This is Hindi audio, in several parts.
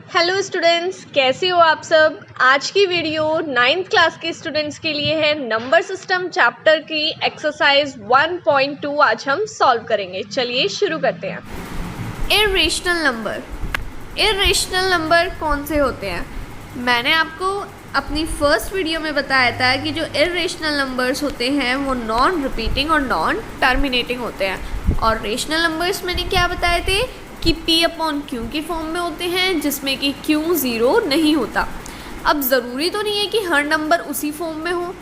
हेलो स्टूडेंट्स, कैसे हो आप सब। आज की वीडियो 9th क्लास के स्टूडेंट्स के लिए है। नंबर सिस्टम चैप्टर की एक्सरसाइज 1.2 आज हम सॉल्व करेंगे। चलिए शुरू करते हैं। इर्रेशनल नंबर कौन से होते हैं? मैंने आपको अपनी फर्स्ट वीडियो में बताया था कि जो इर्रेशनल नंबर्स होते हैं वो नॉन रिपीटिंग और नॉन टर्मिनेटिंग होते हैं। और रेशनल नंबर्स मैंने क्या बताए थे कि P/Q के फॉर्म में होते हैं, जिसमें कि Q 0 नहीं होता। अब ज़रूरी तो नहीं है कि हर नंबर उसी फॉर्म में हो,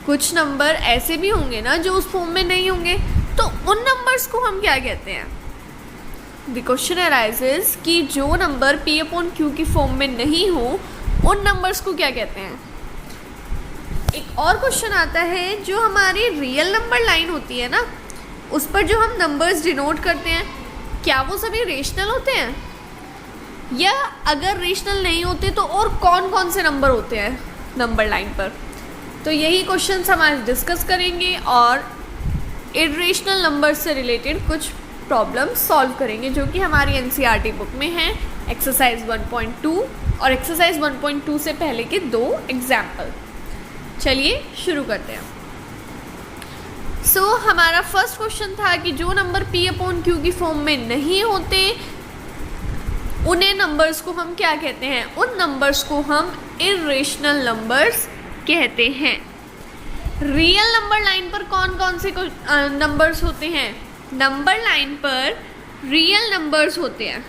कुछ नंबर ऐसे भी होंगे ना जो उस फॉर्म में नहीं होंगे, तो उन नंबर्स को हम क्या कहते हैं? द क्वेश्चन अराइजेस कि जो नंबर P/Q की फॉर्म में नहीं हो उन नंबर्स को क्या कहते हैं। एक और क्वेश्चन आता है, जो हमारी रियल नंबर लाइन होती है ना, उस पर जो हम नंबर्स डिनोट करते हैं, क्या वो सभी रेशनल होते हैं, या अगर रेशनल नहीं होते तो और कौन कौन से नंबर होते हैं नंबर लाइन पर। तो यही क्वेश्चंस हम आज डिस्कस करेंगे और इर्रेशनल नंबर से रिलेटेड कुछ प्रॉब्लम सॉल्व करेंगे, जो कि हमारी एनसीईआरटी बुक में है, एक्सरसाइज 1.2 और एक्सरसाइज 1.2 से पहले के 2 एग्जाम्पल। चलिए शुरू करते हैं। हमारा फर्स्ट क्वेश्चन था कि जो नंबर P/Q की फॉर्म में नहीं होते उन्हें नंबर्स को हम क्या कहते हैं? उन नंबर्स को हम इर्रेशनल नंबर्स कहते हैं। रियल नंबर लाइन पर कौन कौन से नंबर्स होते हैं? नंबर लाइन पर रियल नंबर्स होते हैं।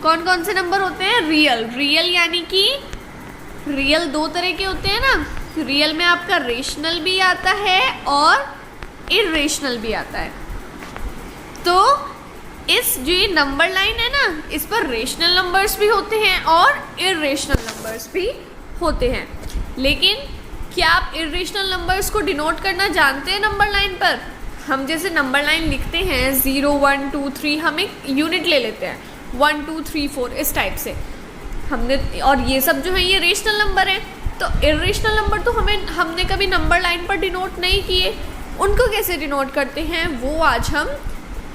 कौन कौन से नंबर होते हैं? रियल यानी कि रियल दो तरह के होते हैं ना। रियल में आपका रेशनल भी आता है और इर्रेशनल भी आता है। तो इस जो ये नंबर लाइन है ना, इस पर रेशनल नंबर्स भी होते हैं और इर्रेशनल नंबर्स भी होते हैं। लेकिन क्या आप इर्रेशनल नंबर्स को डिनोट करना जानते हैं नंबर लाइन पर? हम जैसे नंबर लाइन लिखते हैं 0 1 2 3, हम एक यूनिट ले लेते हैं 1 2 3 4 इस टाइप से हमने, और ये सब जो है ये रेशनल नंबर है। तो इर्रेशनल नंबर तो हमने कभी नंबर लाइन पर डिनोट नहीं किए, उनको कैसे डिनोट करते हैं वो आज हम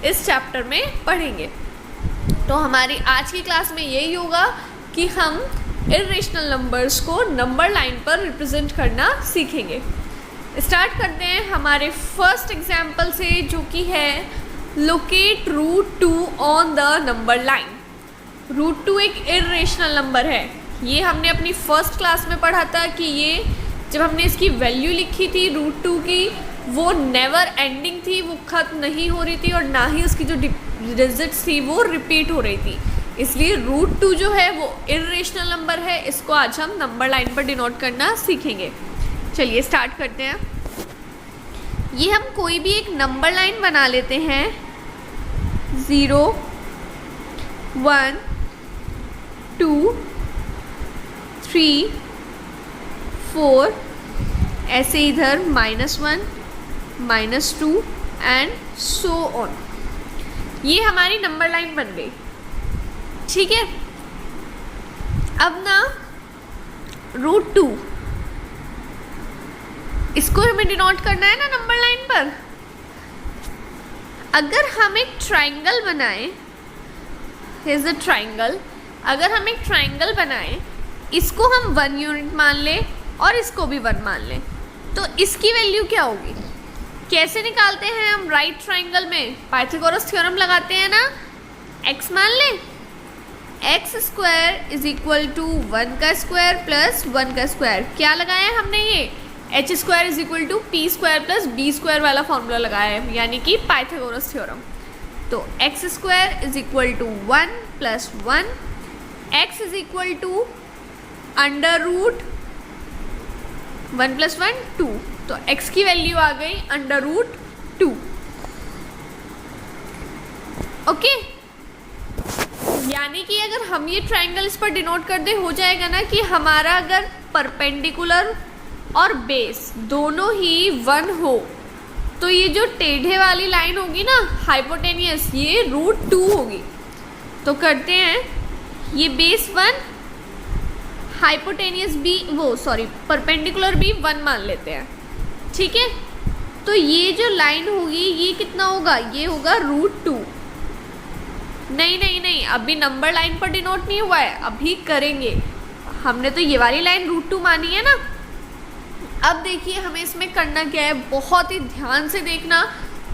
इस चैप्टर में पढ़ेंगे। तो हमारी आज की क्लास में यही होगा कि हम इर्रेशनल नंबर्स को नंबर लाइन पर रिप्रेजेंट करना सीखेंगे। स्टार्ट करते हैं हमारे फर्स्ट एग्जाम्पल से, जो कि है locate √2 on the number line. √2 एक इर्रेशनल नंबर है। ये हमने अपनी फर्स्ट क्लास में पढ़ा था कि ये जब हमने इसकी वैल्यू लिखी थी √2 की, वो नेवर एंडिंग थी, वो ख़त्म नहीं हो रही थी, और ना ही उसकी जो डिजिट्स थी वो रिपीट हो रही थी। इसलिए √2 जो है वो इर्रेशनल नंबर है। इसको आज हम नंबर लाइन पर डिनोट करना सीखेंगे। चलिए स्टार्ट करते हैं। ये हम कोई भी एक नंबर लाइन बना लेते हैं, 0 1 2 3 4, ऐसे इधर -1 -2 एंड सो ऑन। ये हमारी नंबर लाइन बन गई। ठीक है, अब ना √2 इसको हमें डिनोट करना है ना नंबर लाइन पर। अगर हम एक ट्राइंगल बनाएं, हेre's a ट्राइंगल, अगर हम एक ट्राइंगल बनाएं, इसको हम 1 यूनिट मान लें और इसको भी 1 मान लें, तो इसकी वैल्यू क्या होगी? कैसे निकालते हैं हम? राइट ट्राइंगल में पाइथागोरस थ्योरम लगाते हैं ना। x मान लें, x² = 1 का स्क्वायर प्लस 1 का स्क्वायर। क्या लगाया हमने? ये h² = p² प्लस b² वाला फॉर्मूला लगाया है, यानी कि पाइथागोरस थ्योरम। तो x² = 1 + 1, x = √1 + 1 2, तो x की वैल्यू आ गई √2। ओके, यानी कि अगर हम ये ट्राइंगल इस पर डिनोट कर दे, हो जाएगा ना कि हमारा अगर परपेंडिकुलर और बेस दोनों ही 1 हो, तो ये जो टेढ़े वाली लाइन होगी ना, हाइपोटेनियस, ये √2 होगी। तो करते हैं, ये बेस 1, हाइपोटेनियस भी, परपेंडिकुलर भी 1 मान लेते हैं। ठीक है, तो ये जो लाइन होगी ये कितना होगा? ये होगा √2। नहीं नहीं नहीं, अभी नंबर लाइन पर डिनोट नहीं हुआ है, अभी करेंगे। हमने तो ये वाली लाइन √2 मानी है ना। अब देखिए हमें इसमें करना क्या है, बहुत ही ध्यान से देखना।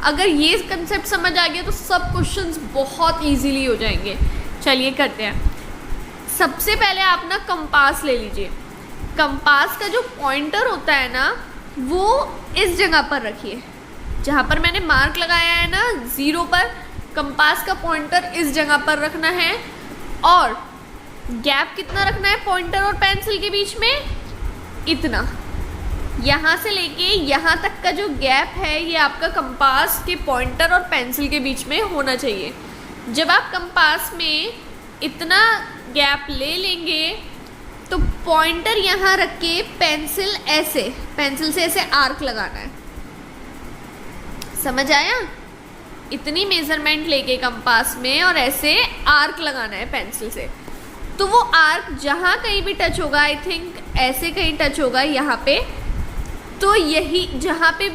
अगर ये कंसेप्ट समझ आ गया तो सब क्वेश्चंस बहुत इजीली हो जाएंगे। चलिए करते हैं। सबसे पहले आप ना कंपास ले लीजिए। कंपास का जो पॉइंटर होता है ना, वो इस जगह पर रखिए जहाँ पर मैंने मार्क लगाया है ना 0 पर। कंपास का पॉइंटर इस जगह पर रखना है और गैप कितना रखना है पॉइंटर और पेंसिल के बीच में, इतना। यहाँ से लेके यहाँ तक का जो गैप है ये आपका कंपास के पॉइंटर और पेंसिल के बीच में होना चाहिए। जब आप कंपास में इतना गैप ले लेंगे तो पॉइंटर यहाँ रख के पेंसिल से ऐसे आर्क लगाना है। समझ आया? इतनी मेजरमेंट लेके कंपास में और ऐसे आर्क लगाना है पेंसिल से। तो वो आर्क जहाँ कहीं भी टच होगा, आई थिंक ऐसे कहीं टच होगा यहाँ पे, तो यही जहाँ पे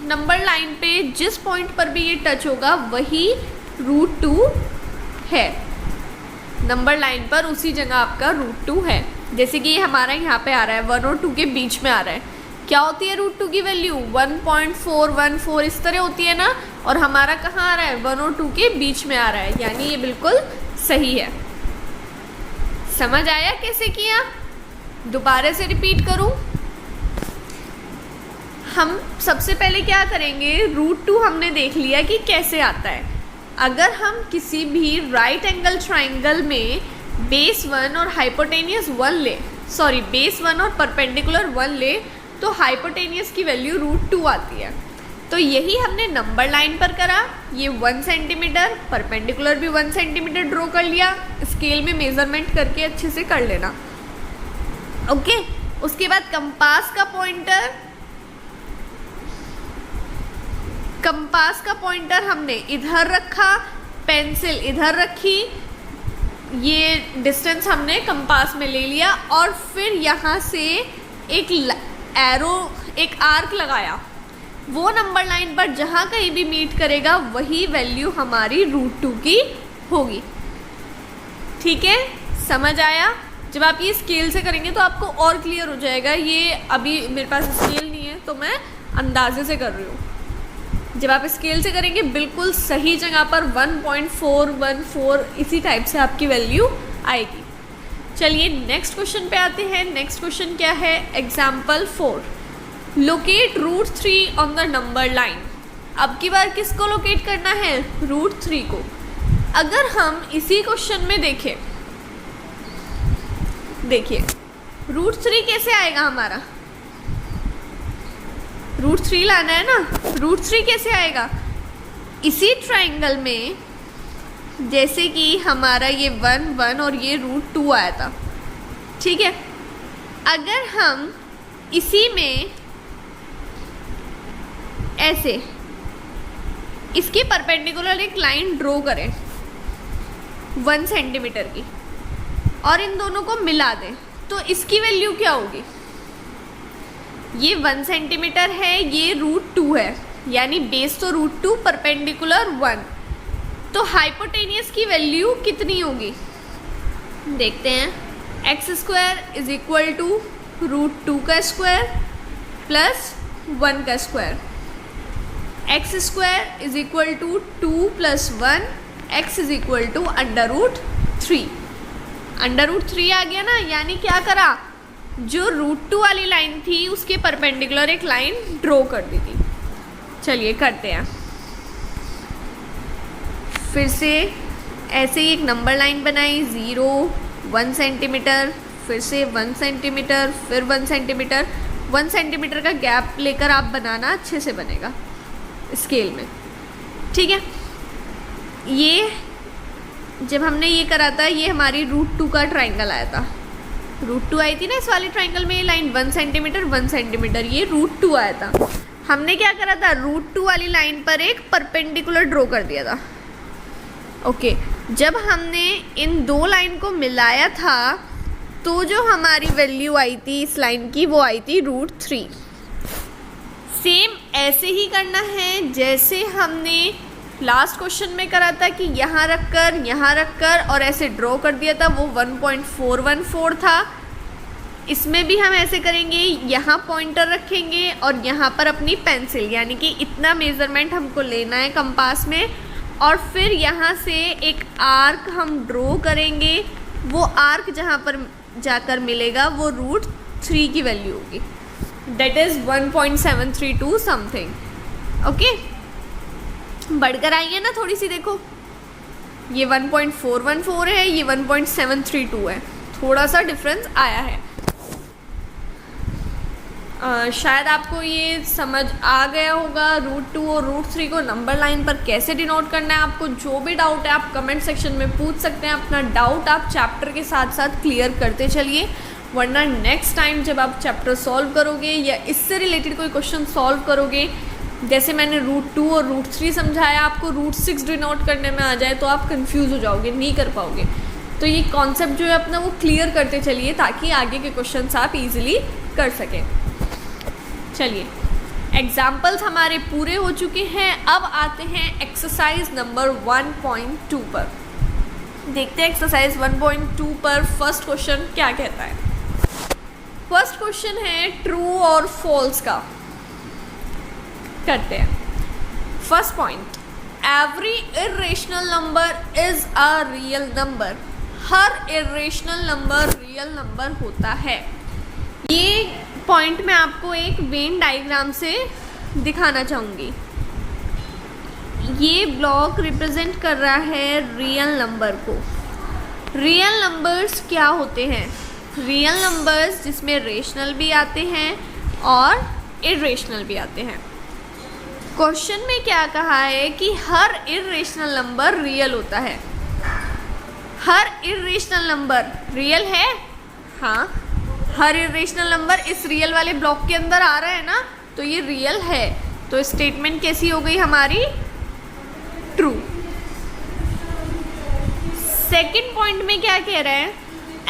नंबर लाइन पे जिस पॉइंट पर भी ये टच होगा वही √2 है। नंबर लाइन पर उसी जगह आपका √2 है। जैसे कि ये हमारा यहाँ पे आ रहा है 1 और 2 के बीच में आ रहा है। क्या होती है √2 की वैल्यू? 1.414 इस तरह होती है ना, और हमारा कहाँ आ रहा है? 1 और 2 के बीच में आ रहा है, यानी ये बिल्कुल सही है। समझ आया कैसे किया? दोबारा से रिपीट करूं। हम सबसे पहले क्या करेंगे, √2 हमने देख लिया कि कैसे आता है। अगर हम किसी भी राइट एंगल ट्राइंगल में बेस 1 और हाइपोटेनियस 1 ले, सॉरी बेस 1 और परपेंडिकुलर 1 ले, तो हाइपोटेनियस की वैल्यू √2 आती है। तो यही हमने नंबर लाइन पर करा। ये 1 सेंटीमीटर, परपेंडिकुलर भी 1 सेंटीमीटर ड्रॉ कर लिया। स्केल में मेजरमेंट करके अच्छे से कर लेना। ओके, उसके बाद कंपास का पॉइंटर हमने इधर रखा, पेंसिल इधर रखी, ये डिस्टेंस हमने कंपास में ले लिया और फिर यहाँ से एक आर्क लगाया। वो नंबर लाइन पर जहाँ कहीं भी मीट करेगा वही वैल्यू हमारी √2 की होगी। ठीक है, समझ आया? जब आप ये स्केल से करेंगे तो आपको और क्लियर हो जाएगा। ये अभी मेरे पास स्केल नहीं है तो मैं अंदाजे से कर रही हूँ। जब आप स्केल से करेंगे बिल्कुल सही जगह पर 1.414 इसी टाइप से आपकी वैल्यू आएगी। चलिए नेक्स्ट क्वेश्चन पे आते हैं। नेक्स्ट क्वेश्चन क्या है? Example 4, locate √3 on the number line. अब की बार किसको लोकेट करना है? √3 को। अगर हम इसी क्वेश्चन में देखिए √3 कैसे आएगा हमारा? √3 लाना है ना। √3 कैसे आएगा? इसी ट्राइंगल में जैसे कि हमारा ये 1 1 और ये √2 आया था, ठीक है। अगर हम इसी में ऐसे इसके परपेंडिकुलर एक लाइन ड्रॉ करें 1 सेंटीमीटर की और इन दोनों को मिला दें, तो इसकी वैल्यू क्या होगी? ये 1 सेंटीमीटर है, ये √2 है, यानी बेस तो √2, परपेंडिकुलर 1। तो हाइपोटेनियस की वैल्यू कितनी होगी? देखते हैं। x² = √2 का स्क्वायर प्लस 1 का स्क्वायर। x² = 2 + 1, x = √3। √3 आ गया ना, यानी क्या करा? जो √2 वाली लाइन थी उसके परपेंडिकुलर एक लाइन ड्रॉ कर दी थी। चलिए करते हैं। फिर से ऐसे ही एक नंबर लाइन बनाई, 0 1 सेंटीमीटर, फिर से 1 सेंटीमीटर, फिर 1 सेंटीमीटर। 1 सेंटीमीटर का गैप लेकर आप बनाना, अच्छे से बनेगा स्केल में, ठीक है। ये जब हमने ये करा था, ये हमारी √2 का ट्राइंगल आया था। √2 आई थी ना इस वाले ट्राइंगल में, ये लाइन 1 सेंटीमीटर 1 सेंटीमीटर, ये √2 आया था। हमने क्या करा था? √2 वाली लाइन पर एक परपेंडिकुलर ड्रॉ कर दिया था। ओके, जब हमने इन दो लाइन को मिलाया था तो जो हमारी वैल्यू आई थी इस लाइन की, वो आई थी √3। सेम ऐसे ही करना है जैसे हमने लास्ट क्वेश्चन में करा था कि यहाँ रख कर और ऐसे ड्रॉ कर दिया था, वो 1.414 था। इसमें भी हम ऐसे करेंगे, यहाँ पॉइंटर रखेंगे और यहाँ पर अपनी पेंसिल, यानी कि इतना मेज़रमेंट हमको लेना है कंपास में, और फिर यहाँ से एक आर्क हम ड्रॉ करेंगे। वो आर्क जहाँ पर जाकर मिलेगा वो √3 की वैल्यू होगी, दैट इज़ 1.732 समथिंग। ओके, बढ़कर आई है ना थोड़ी सी, देखो ये 1.414 है, ये 1.732 है, थोड़ा सा डिफरेंस आया है। शायद आपको ये समझ आ गया होगा √2 और √3 को नंबर लाइन पर कैसे डिनोट करना है। आपको जो भी डाउट है आप कमेंट सेक्शन में पूछ सकते हैं। अपना डाउट आप चैप्टर के साथ साथ क्लियर करते चलिए, वरना नेक्स्ट टाइम जब आप चैप्टर सॉल्व करोगे या इससे रिलेटेड कोई क्वेश्चन सॉल्व करोगे, जैसे मैंने √2 और √3 समझाया, आपको √6 डिनोट करने में आ जाए तो आप कंफ्यूज हो जाओगे, नहीं कर पाओगे। तो ये कॉन्सेप्ट जो है अपना वो क्लियर करते चलिए ताकि आगे के क्वेश्चंस आप इजीली कर सकें। चलिए, एग्जाम्पल्स हमारे पूरे हो चुके हैं। अब आते हैं एक्सरसाइज नंबर 1.2 पर। देखते हैं एक्सरसाइज 1.2 पर फर्स्ट क्वेश्चन क्या कहता है। फर्स्ट क्वेश्चन है ट्रू और फॉल्स का, करते हैं। First point, every irrational number is a real number. Her irrational number real number होता है। ये पॉइंट मैं आपको एक वेन डायग्राम से दिखाना चाहूँगी। ये ब्लॉक रिप्रेजेंट कर रहा है रियल नंबर को। रियल नंबर्स क्या होते हैं? रियल नंबर्स जिसमें रेशनल भी आते हैं और इर्रेशनल भी आते हैं। क्वेश्चन में क्या कहा है कि हर इर्रेशनल नंबर रियल होता है। हर इर्रेशनल नंबर रियल है? हाँ, हर इर्रेशनल नंबर इस रियल वाले ब्लॉक के अंदर आ रहा है ना, तो ये रियल है। तो स्टेटमेंट कैसी हो गई हमारी? ट्रू। सेकंड पॉइंट में क्या कह रहा है?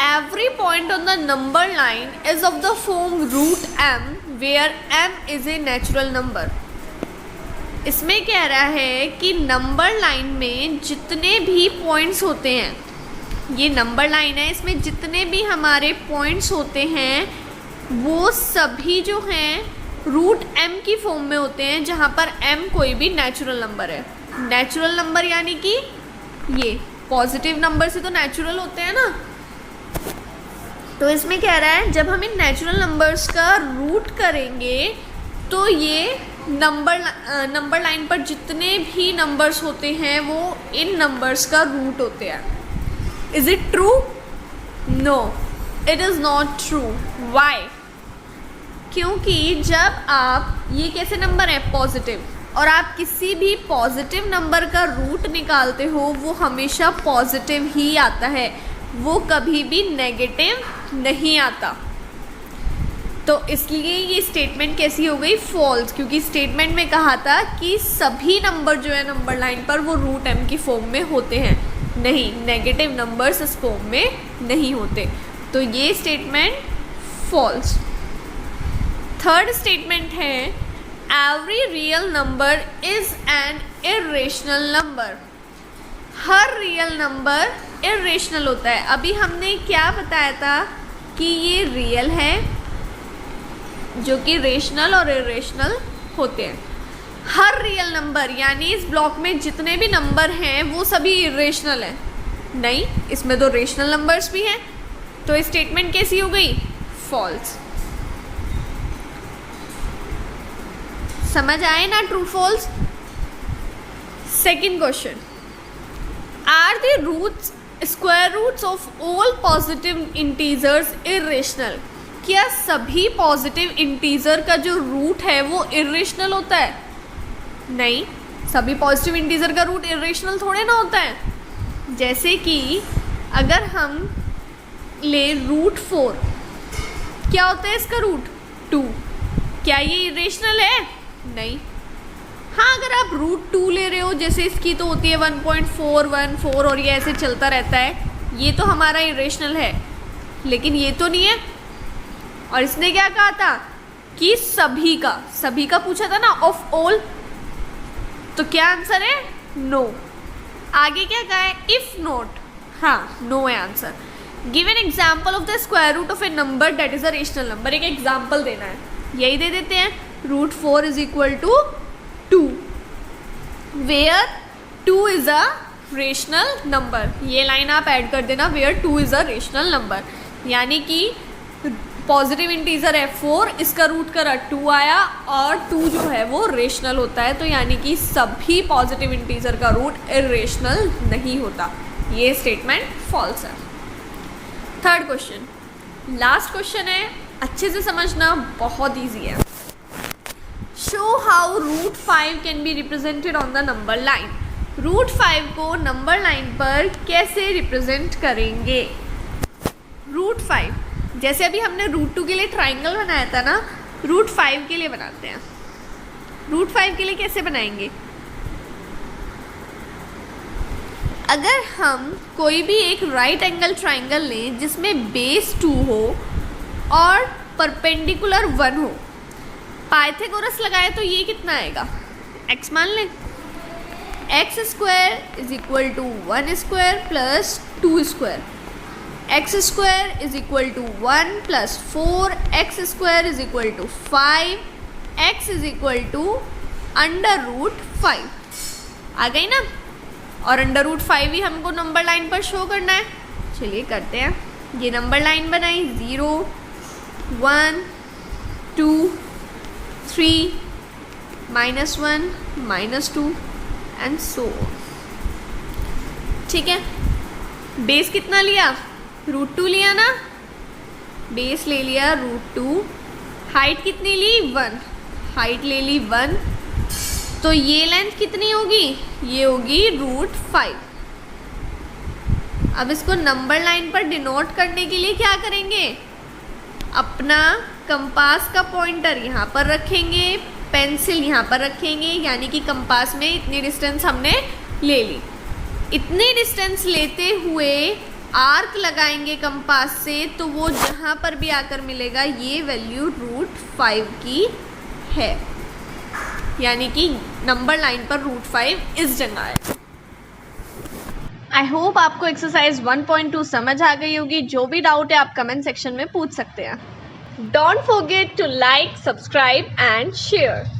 Every point on the number line is of the form √m where m is a natural number. इसमें कह रहा है कि नंबर लाइन में जितने भी पॉइंट्स होते हैं, ये नंबर लाइन है, इसमें जितने भी हमारे पॉइंट्स होते हैं वो सभी जो हैं √m की फॉर्म में होते हैं, जहाँ पर m कोई भी नेचुरल नंबर है। नेचुरल नंबर यानी कि ये पॉजिटिव नंबर से तो नेचुरल होते हैं ना। तो इसमें कह रहा है जब हम इन नेचुरल नंबर्स का रूट करेंगे तो ये नंबर लाइन पर जितने भी नंबर्स होते हैं वो इन नंबर्स का रूट होते हैं। Is it true? No, it is not true. Why? क्योंकि जब आप, ये कैसे नंबर है? पॉजिटिव, और आप किसी भी पॉजिटिव नंबर का रूट निकालते हो वो हमेशा पॉजिटिव ही आता है, वो कभी भी नेगेटिव नहीं आता। तो इसलिए ये स्टेटमेंट कैसी हो गई? फॉल्स, क्योंकि स्टेटमेंट में कहा था कि सभी नंबर जो है नंबर लाइन पर वो √m की फॉर्म में होते हैं। नहीं, नेगेटिव नंबर्स इस फॉर्म में नहीं होते। तो ये स्टेटमेंट फॉल्स। थर्ड स्टेटमेंट है every real number is an irrational number. Her real number irrational होता है। अभी हमने क्या बताया था कि ये रियल है, जो कि रेशनल और इर्रेशनल होते हैं। हर रियल नंबर यानी इस ब्लॉक में जितने भी नंबर हैं वो सभी इर्रेशनल हैं? नहीं, इसमें तो रेशनल नंबर्स भी हैं। तो स्टेटमेंट कैसी हो गई? फॉल्स। समझ आए ना true false? Second question, are the roots square roots of all positive integers irrational? क्या सभी पॉजिटिव इंटीजर का जो रूट है वो इर्रेशनल होता है? नहीं, सभी पॉजिटिव इंटीजर का रूट इर्रेशनल थोड़े ना होता है। जैसे कि अगर हम ले √4, क्या होता है इसका रूट? 2। क्या ये इर्रेशनल है? नहीं। हाँ, अगर आप √2 ले रहे हो, जैसे इसकी तो होती है 1.414 और ये ऐसे चलता रहता है, ये तो हमारा इर्रेशनल है, लेकिन ये तो नहीं है। और इसने क्या कहा था कि सभी का पूछा था ना, ऑफ ऑल। तो क्या आंसर है? नो। आगे क्या कहा है, इफ नॉट, हाँ नो है answer. Give an example of the square root of a number that is a rational number, एक एग्जाम्पल देना है, यही दे देते हैं, √4 is equal to 2 where 2 is a rational number. ये लाइन आप ऐड कर देना, where 2 is a rational number, यानी कि पॉजिटिव इंटीजर है 4, इसका रूट करा 2 आया और 2 जो है वो रेशनल होता है, तो यानी कि सभी पॉजिटिव इंटीजर का रूट इरेशनल नहीं होता। ये स्टेटमेंट फॉल्स है। थर्ड क्वेश्चन, लास्ट क्वेश्चन है, अच्छे से समझना, बहुत ईजी है। Show how √5 can be represented on the number line. √5 को नंबर लाइन पर कैसे रिप्रेजेंट करेंगे। √5 जैसे अभी हमने √2 के लिए ट्राइंगल बनाया था ना, √5 के लिए बनाते हैं। √5 के लिए कैसे बनाएंगे, अगर हम कोई भी एक राइट एंगल ट्राइंगल लें जिसमें बेस 2 हो और परपेंडिकुलर 1 हो, पाइथागोरस लगाए तो ये कितना आएगा, x मान लें, x² is equal to 1² plus 2², x² is equal to 1 plus 4, x² is equal to 5, x is equal to √5 आ गई ना, और √5 ही हमको नंबर लाइन पर शो करना है। चलिए करते हैं, ये नंबर लाइन बनाई, 0 1 2 3 -1 -2 एंड सो। ठीक है, बेस कितना लिया, √2 लिया ना, बेस ले लिया √2, हाइट कितनी ली 1, हाइट ले ली 1, तो ये लेंथ कितनी होगी, ये होगी √5। अब इसको नंबर लाइन पर डिनोट करने के लिए क्या करेंगे, अपना कंपास का पॉइंटर यहाँ पर रखेंगे, पेंसिल यहाँ पर रखेंगे, यानी कि कंपास में इतनी डिस्टेंस हमने ले ली, इतनी डिस्टेंस लेते हुए आर्क लगाएंगे कंपास से, तो वो जहाँ पर भी आकर मिलेगा ये वैल्यू √5 की है, यानी कि नंबर लाइन पर √5 इस जगह है। आई होप आपको एक्सरसाइज 1.2 समझ आ गई होगी। जो भी डाउट है आप कमेंट सेक्शन में पूछ सकते हैं। Don't forget to like, subscribe and share.